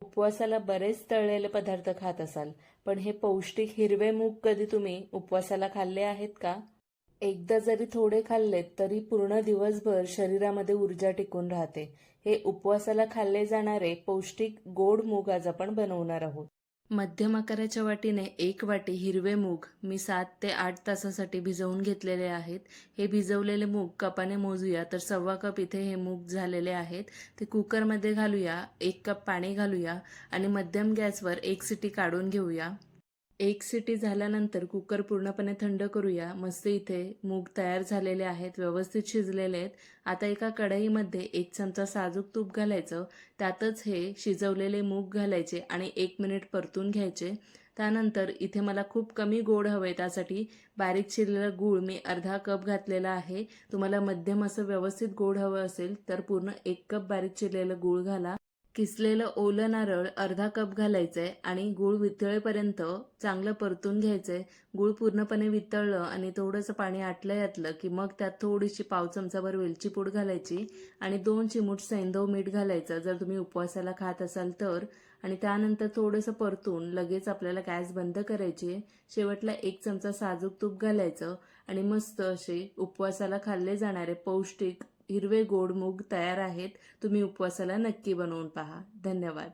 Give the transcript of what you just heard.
उपवासाला बरेच तळलेले पदार्थ खात असाल, पण हे पौष्टिक हिरवे मूग कधी तुम्ही उपवासाला खाल्ले आहेत का? एकदा जरी थोडे खाल्लेत तरी पूर्ण दिवसभर शरीरामध्ये ऊर्जा टिकून राहते. हे उपवासाला खाल्ले जाणारे पौष्टिक गोड मूग आज आपण बनवणार आहोत. मध्यम आकाराच्या वाटीने 1 वाटी हिरवे मूग मी 7 ते 8 तासासाठी भिजवून घेतलेले आहेत. हे भिजवलेले मूग कपाने मोजूया तर 1.25 कप इथे हे मूग झालेले आहेत. ते कुकरमध्ये घालूया, 1 कप पाणी घालूया आणि मध्यम गॅसवर 1 शिटी काढून घेऊया. 1 शिटी झाल्यानंतर कुकर पूर्णपणे थंड करूया. मस्त इथे मूग तयार झालेले आहेत, व्यवस्थित शिजलेले आहेत. आता एका कढईमध्ये 1 चमचा साजूक तूप घालायचं, त्यातच हे शिजवलेले मूग घालायचे आणि 1 मिनिट परतून घ्यायचे. त्यानंतर इथे मला खूप कमी गोड हवे, त्यासाठी बारीक चिरलेला गूळ मी अर्धा कप घातलेला आहे. तुम्हाला मध्यम असं व्यवस्थित गोड हवं असेल तर पूर्ण 1 कप बारीक चिरलेलं गूळ घाला. किसलेलं ओलं नारळ अर्धा कप घालायचंय आणि गूळ वितळेपर्यंत चांगलं परतून घ्यायचंय. गूळ पूर्णपणे वितळलं आणि थोडंसं पाणी आटलं की मग त्यात थोडीशी पाव चमचाभर वेलची पूड घालायची आणि 2 चिमूट सैंधव मीठ घालायचं जर तुम्ही उपवासाला खात असाल तर. आणि त्यानंतर थोडंसं परतून लगेच आपल्याला गॅस बंद करायची. शेवटला 1 चमचा साजूक तूप घालायचं आणि मस्त असे उपवासाला खाल्ले जाणारे पौष्टिक हिरवे गोड मूग तयार आहेत. तुम्ही उपवासाला नक्की बनवून पहा. धन्यवाद.